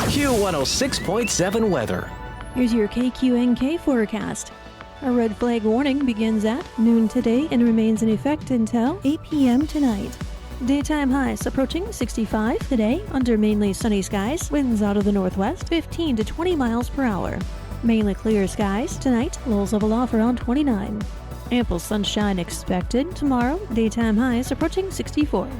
Q106.7 weather. Here's your KQNK forecast. A red flag warning begins at noon today and remains in effect until 8 p.m. tonight. Daytime highs approaching 65 today under mainly sunny skies, winds out of the northwest 15 to 20 miles per hour. Mainly clear skies tonight, lows level off around 29. Ample sunshine expected tomorrow, daytime highs approaching 64.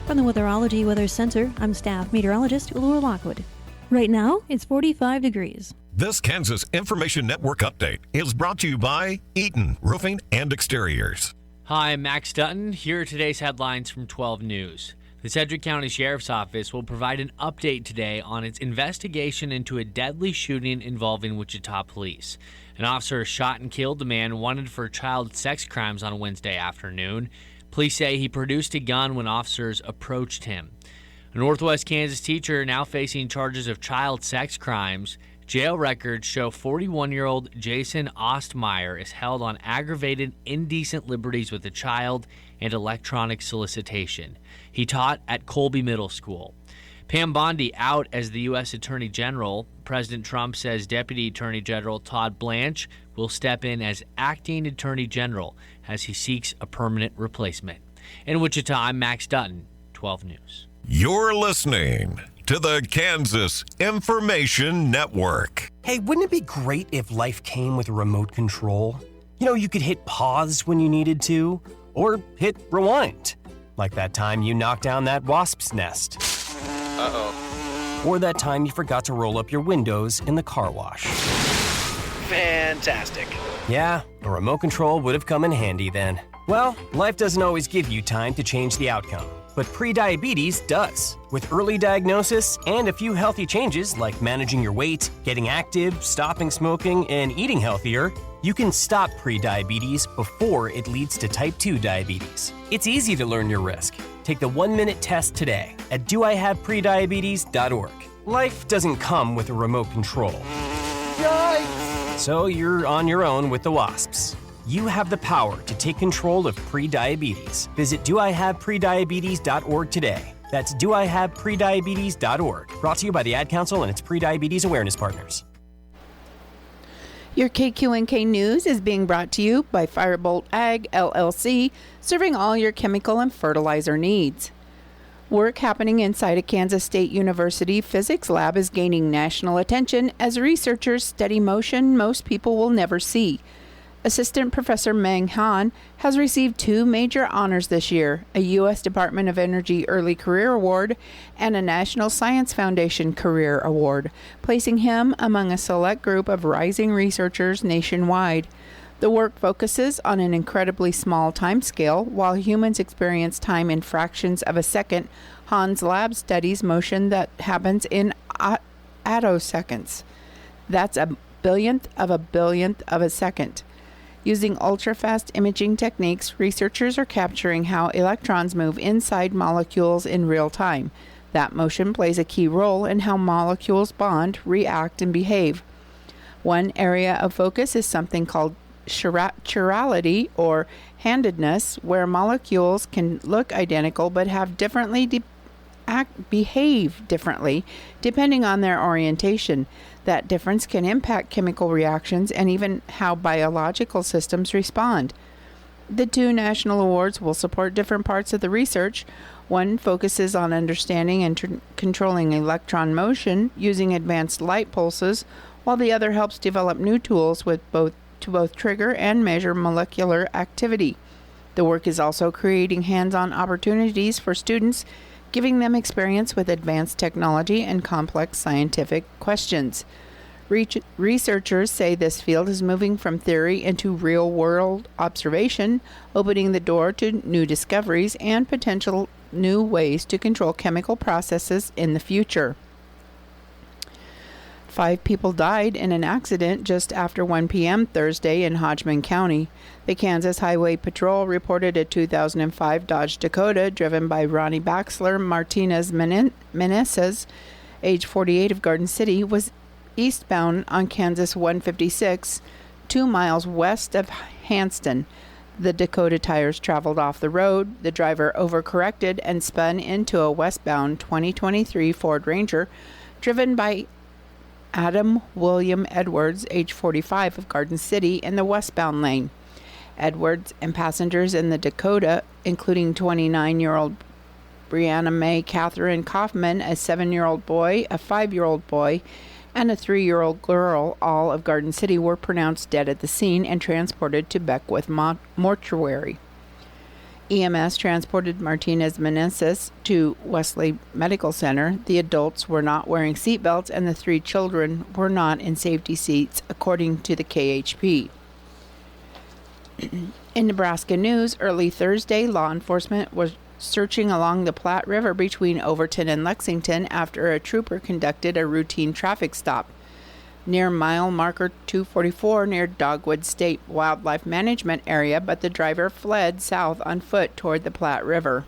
From the Weatherology Weather Center, I'm staff meteorologist Laura Lockwood. Right now, it's 45 degrees. This Kansas Information Network update is brought to you by Eaton Roofing and Exteriors. Hi, I'm Max Dutton. Here are today's headlines from 12 News. The Sedgwick County Sheriff's Office will provide an update today on its investigation into a deadly shooting involving Wichita police. An officer shot and killed a man wanted for child sex crimes on Wednesday afternoon. Police say he produced a gun when officers approached him. A Northwest Kansas teacher now facing charges of child sex crimes. Jail records show 41-year-old Jason Ostmeyer is held on aggravated indecent liberties with a child and electronic solicitation. He taught at Colby Middle School. Pam Bondi out as the U.S. Attorney General. President Trump says Deputy Attorney General Todd Blanche will step in as acting Attorney General as he seeks a permanent replacement. In Wichita, I'm Max Dutton, 12 News. You're listening to the Kansas Information Network. Hey, wouldn't it be great if life came with a remote control? You know, you could hit pause when you needed to, or hit rewind. Like that time you knocked down that wasp's nest. Uh-oh. Or that time you forgot to roll up your windows in the car wash. Fantastic. Yeah, a remote control would have come in handy then. Well, life doesn't always give you time to change the outcome. But prediabetes does. With early diagnosis and a few healthy changes like managing your weight, getting active, stopping smoking, and eating healthier, you can stop prediabetes before it leads to type 2 diabetes. It's easy to learn your risk. Take the 1-minute test today at doihaveprediabetes.org. Life doesn't come with a remote control. Yikes! So you're on your own with the wasps. You have the power to take control of prediabetes. Visit doihaveprediabetes.org today. That's doihaveprediabetes.org. Brought to you by the Ad Council and its prediabetes awareness partners. Your KQNK News is being brought to you by Firebolt Ag, LLC, serving all your chemical and fertilizer needs. Work happening inside a Kansas State University physics lab is gaining national attention as researchers study motion most people will never see. Assistant Professor Meng Han has received 2 major honors this year, a U.S. Department of Energy Early Career Award and a National Science Foundation Career Award, placing him among a select group of rising researchers nationwide. The work focuses on an incredibly small time scale. While humans experience time in fractions of a second, Han's lab studies motion that happens in attoseconds. That's a billionth of a second. Using ultra-fast imaging techniques, researchers are capturing how electrons move inside molecules in real time. That motion plays a key role in how molecules bond, react, and behave. One area of focus is something called chirality, or handedness, where molecules can look identical but have behave differently depending on their orientation. That difference can impact chemical reactions and even how biological systems respond. The 2 national awards will support different parts of the research. One focuses on understanding and controlling electron motion using advanced light pulses, while the other helps develop new tools to both trigger and measure molecular activity. The work is also creating hands-on opportunities for students, giving them experience with advanced technology and complex scientific questions. Researchers say this field is moving from theory into real-world observation, opening the door to new discoveries and potential new ways to control chemical processes in the future. 5 people died in an accident just after 1 p.m. Thursday in Hodgman County. The Kansas Highway Patrol reported a 2005 Dodge Dakota driven by Ronnie Baxler Martinez Meneses, age 48 of Garden City, was eastbound on Kansas 156, 2 miles west of Hanston. The Dakota tires traveled off the road. The driver overcorrected and spun into a westbound 2023 Ford Ranger driven by Adam William Edwards, age 45, of Garden City, in the westbound lane. Edwards and passengers in the Dakota, including 29-year-old Brianna Mae Catherine Kaufman, a 7-year-old boy, a 5-year-old boy, and a 3-year-old girl, all of Garden City, were pronounced dead at the scene and transported to Beckwith Mortuary. EMS transported Martinez Meneses to Wesley Medical Center. The adults were not wearing seatbelts, and the 3 children were not in safety seats, according to the KHP. In Nebraska news, early Thursday, law enforcement was searching along the Platte River between Overton and Lexington after a trooper conducted a routine traffic stop near mile marker 244 near Dogwood State Wildlife Management Area, but the driver fled south on foot toward the Platte River.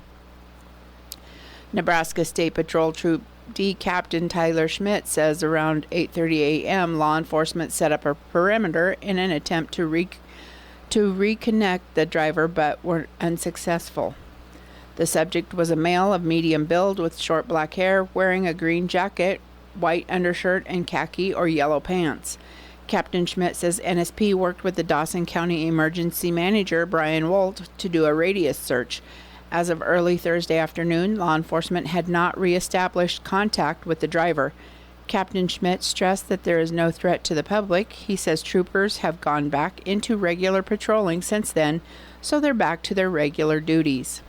Nebraska State Patrol Troop D Captain Tyler Schmidt says around 8:30 a.m. law enforcement set up a perimeter in an attempt to reconnect the driver, but were unsuccessful. The subject was a male of medium build with short black hair, wearing a green jacket, white undershirt, and khaki or yellow pants. Captain Schmidt says NSP worked with the Dawson County Emergency Manager, Brian Wolt, to do a radius search. As of early Thursday afternoon, law enforcement had not reestablished contact with the driver. Captain Schmidt stressed that there is no threat to the public. He says troopers have gone back into regular patrolling since then, so they're back to their regular duties.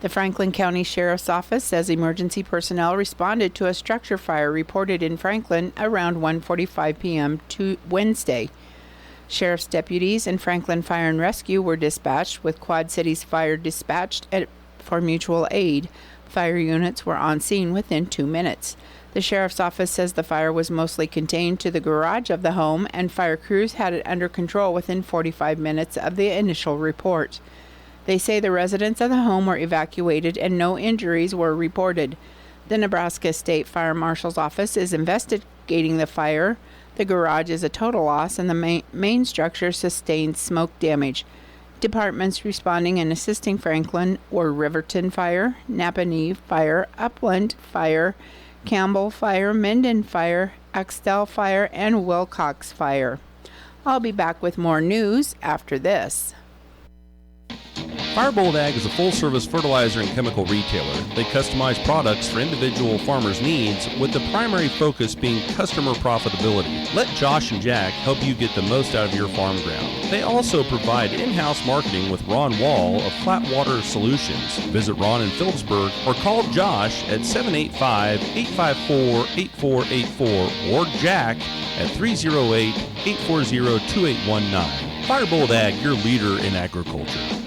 The Franklin County Sheriff's Office says emergency personnel responded to a structure fire reported in Franklin around 1:45 p.m. to Wednesday. Sheriff's deputies and Franklin Fire and Rescue were dispatched, with Quad Cities Fire dispatched for mutual aid. Fire units were on scene within 2 minutes. The Sheriff's Office says the fire was mostly contained to the garage of the home, and fire crews had it under control within 45 minutes of the initial report. They say the residents of the home were evacuated and no injuries were reported. The Nebraska State Fire Marshal's Office is investigating the fire. The garage is a total loss, and the main structure sustained smoke damage. Departments responding and assisting Franklin were Riverton Fire, Napanee Fire, Upland Fire, Campbell Fire, Minden Fire, Axtell Fire, and Wilcox Fire. I'll be back with more news after this. Firebolt Ag is a full-service fertilizer and chemical retailer. They customize products for individual farmers' needs, with the primary focus being customer profitability. Let Josh and Jack help you get the most out of your farm ground. They also provide in-house marketing with Ron Wall of Flatwater Solutions. Visit Ron in Phillipsburg or call Josh at 785-854-8484 or Jack at 308-840-2819. Firebolt Ag, your leader in agriculture.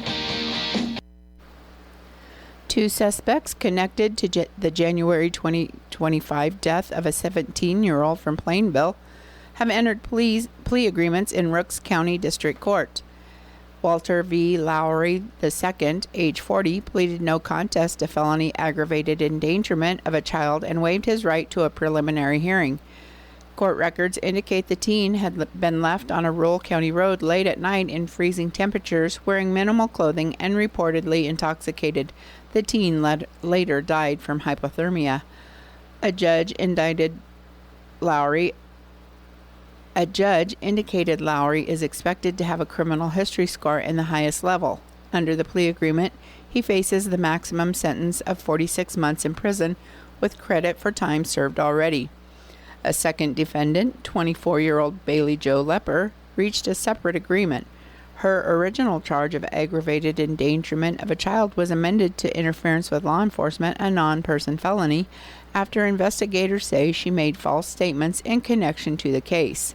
2 suspects connected to the January 2025 death of a 17-year-old from Plainville have entered plea agreements in Rooks County District Court. Walter V. Lowry II, age 40, pleaded no contest to felony aggravated endangerment of a child and waived his right to a preliminary hearing. Court records indicate the teen had been left on a rural county road late at night in freezing temperatures, wearing minimal clothing and reportedly intoxicated. The teen later died from hypothermia. A judge indicated Lowry is expected to have a criminal history score in the highest level. Under the plea agreement, he faces the maximum sentence of 46 months in prison with credit for time served already. A second defendant, 24-year-old Bailey Jo Lepper, reached a separate agreement. Her original charge of aggravated endangerment of a child was amended to interference with law enforcement, a non-person felony, after investigators say she made false statements in connection to the case.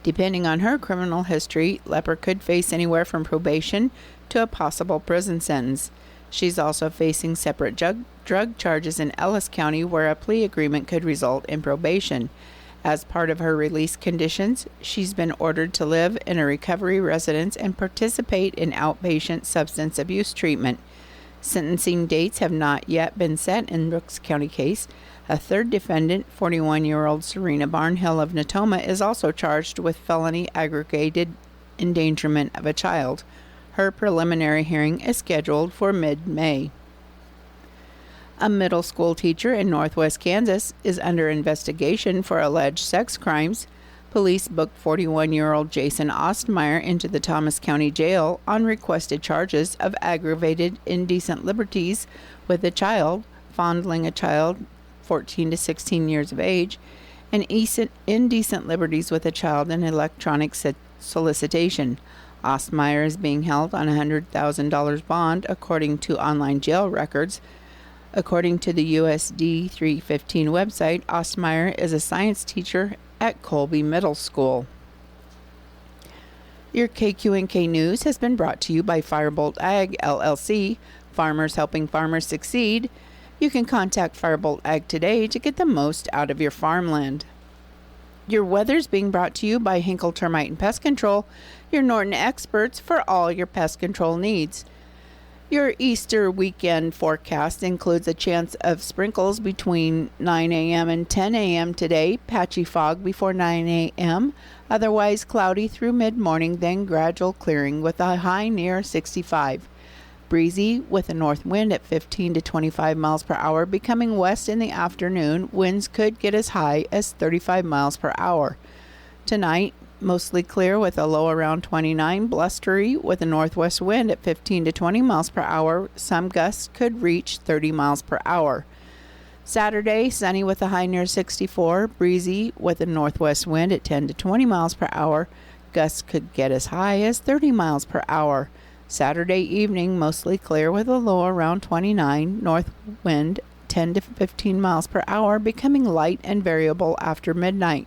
Depending on her criminal history, Lepper could face anywhere from probation to a possible prison sentence. She's also facing separate drug charges in Ellis County, where a plea agreement could result in probation. As part of her release conditions, she's been ordered to live in a recovery residence and participate in outpatient substance abuse treatment. Sentencing dates have not yet been set in Rooks County case. A third defendant, 41-year-old Serena Barnhill of Natoma, is also charged with felony aggravated endangerment of a child. Her preliminary hearing is scheduled for mid-May. A middle school teacher in northwest Kansas is under investigation for alleged sex crimes. Police booked 41-year-old Jason Ostmeyer into the Thomas County Jail on requested charges of aggravated indecent liberties with a child, fondling a child 14 to 16 years of age, and indecent liberties with a child and electronic solicitation. Ostmeyer is being held on a $100,000 bond, according to online jail records. According to the USD 315 website, Ostmeyer is a science teacher at Colby Middle School. Your KQNK News has been brought to you by Firebolt Ag, LLC, farmers helping farmers succeed. You can contact Firebolt Ag today to get the most out of your farmland. Your weather's being brought to you by Hinkle Termite and Pest Control, your Norton experts for all your pest control needs. Your Easter weekend forecast includes a chance of sprinkles between 9 a.m. and 10 a.m. today, patchy fog before 9 a.m., otherwise cloudy through mid-morning, then gradual clearing with a high near 65. Breezy with a north wind at 15 to 25 miles per hour, becoming west in the afternoon. Winds could get as high as 35 miles per hour. Tonight, mostly clear with a low around 29, blustery with a northwest wind at 15 to 20 miles per hour. Some gusts could reach 30 miles per hour. Saturday, sunny with a high near 64, breezy with a northwest wind at 10 to 20 miles per hour. Gusts could get as high as 30 miles per hour. Saturday evening, mostly clear with a low around 29, north wind 10 to 15 miles per hour, becoming light and variable after midnight.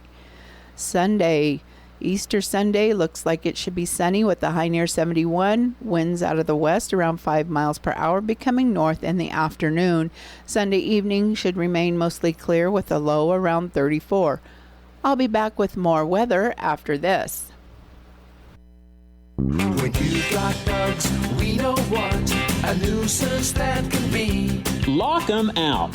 Sunday, Easter Sunday, looks like it should be sunny with a high near 71, winds out of the west around 5 miles per hour, becoming north in the afternoon. Sunday evening should remain mostly clear with a low around 34. I'll be back with more weather after this. When you've got bugs, we know what a nuisance that can be. Lock 'em out.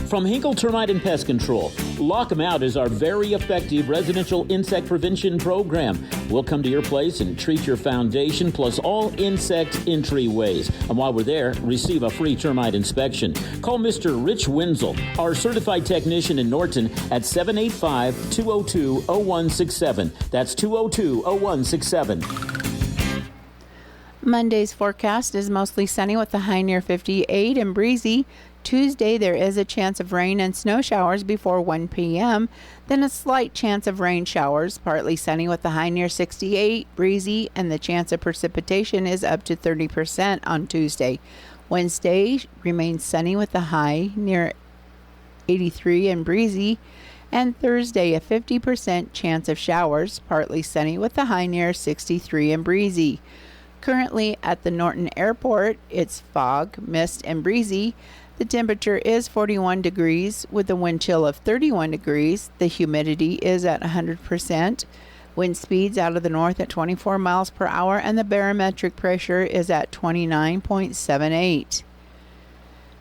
From Hinkle Termite and Pest Control, Lock 'em Out is our very effective residential insect prevention program. We'll come to your place and treat your foundation plus all insect entryways. And while we're there, receive a free termite inspection. Call Mr. Rich Wenzel, our certified technician in Norton, at 785-202-0167. That's 202-0167. Monday's forecast is mostly sunny with a high near 58 and breezy. Tuesday, there is a chance of rain and snow showers before 1 p.m., then a slight chance of rain showers, partly sunny with a high near 68, breezy, and the chance of precipitation is up to 30% on Tuesday. Wednesday remains sunny with a high near 83 and breezy, and Thursday, a 50% chance of showers, partly sunny with a high near 63 and breezy. Currently at the Norton Airport, it's fog, mist, and breezy. The temperature is 41 degrees with a wind chill of 31 degrees. The humidity is at 100%. Wind speeds out of the north at 24 miles per hour, and the barometric pressure is at 29.78.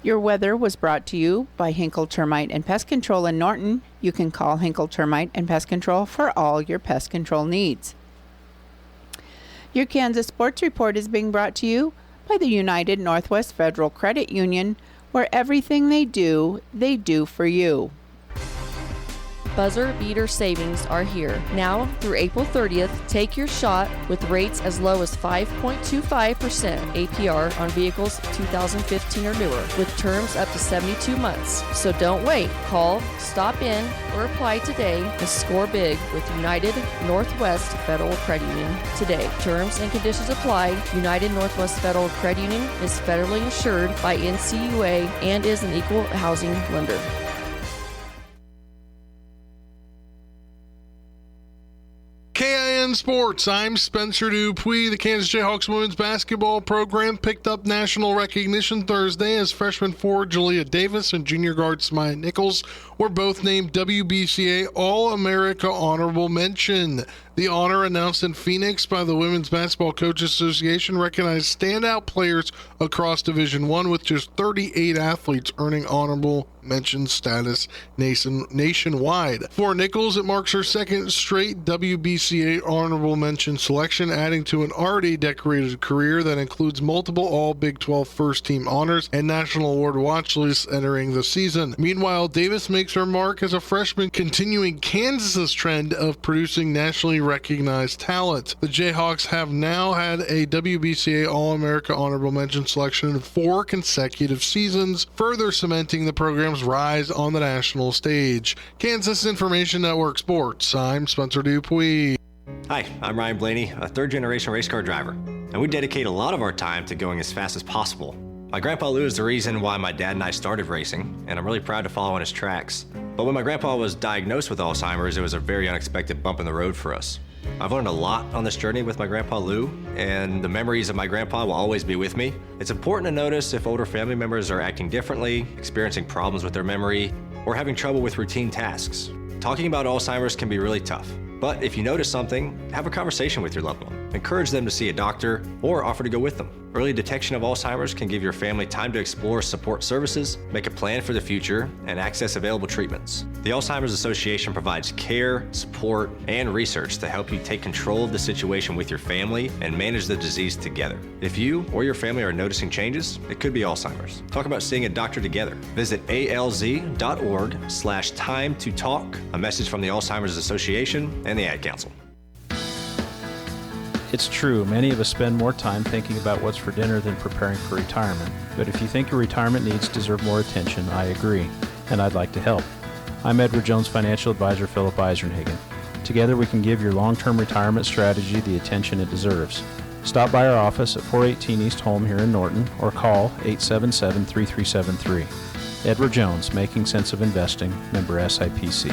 Your weather was brought to you by Hinkle Termite and Pest Control in Norton. You can call Hinkle Termite and Pest Control for all your pest control needs. Your Kansas Sports Report is being brought to you by the United Northwest Federal Credit Union, where everything they do for you. Buzzer beater savings are here. Now through April 30th, take your shot with rates as low as 5.25% APR on vehicles 2015 or newer, with terms up to 72 months. So don't wait. Call, stop in, or apply today and score big with United Northwest Federal Credit Union today. Terms and conditions apply. United Northwest Federal Credit Union is federally insured by NCUA and is an equal housing lender. KIN Sports, I'm Spencer Dupuis. The Kansas Jayhawks women's basketball program picked up national recognition Thursday as freshman forward Jalea Davis and junior guard Smia Nichols were both named WBCA All-America Honorable Mention. The honor announced in Phoenix by the Women's Basketball Coaches Association recognized standout players across Division I, with just 38 athletes earning honorable mention status nationwide. For Nichols, it marks her second straight WBCA honorable mention selection, adding to an already decorated career that includes multiple all Big 12 first team honors and national award watch lists entering the season. Meanwhile, Davis makes her mark as a freshman, continuing Kansas's trend of producing nationally recognized talent. The Jayhawks have now had a WBCA All-America honorable mention selection in 4 consecutive seasons, further cementing the program's rise on the national stage. Kansas Information Network Sports, I'm Spencer Dupuis. Hi, I'm Ryan Blaney, a third-generation race car driver, and we dedicate a lot of our time to going as fast as possible. My grandpa Lou is the reason why my dad and I started racing, and I'm really proud to follow in his tracks. But when my grandpa was diagnosed with Alzheimer's, it was a very unexpected bump in the road for us. I've learned a lot on this journey with my grandpa Lou, and the memories of my grandpa will always be with me. It's important to notice if older family members are acting differently, experiencing problems with their memory, or having trouble with routine tasks. Talking about Alzheimer's can be really tough, but if you notice something, have a conversation with your loved one. Encourage them to see a doctor or offer to go with them. Early detection of Alzheimer's can give your family time to explore support services, make a plan for the future, and access available treatments. The Alzheimer's Association provides care, support, and research to help you take control of the situation with your family and manage the disease together. If you or your family are noticing changes, it could be Alzheimer's. Talk about seeing a doctor together. Visit alz.org/time to talk. A message from the Alzheimer's Association and the Ad Council. It's true, many of us spend more time thinking about what's for dinner than preparing for retirement. But if you think your retirement needs deserve more attention, I agree, and I'd like to help. I'm Edward Jones Financial Advisor Philip Eisenhagen. Together we can give your long-term retirement strategy the attention it deserves. Stop by our office at 418 East Home here in Norton or call 877-3373. Edward Jones, Making Sense of Investing, member SIPC.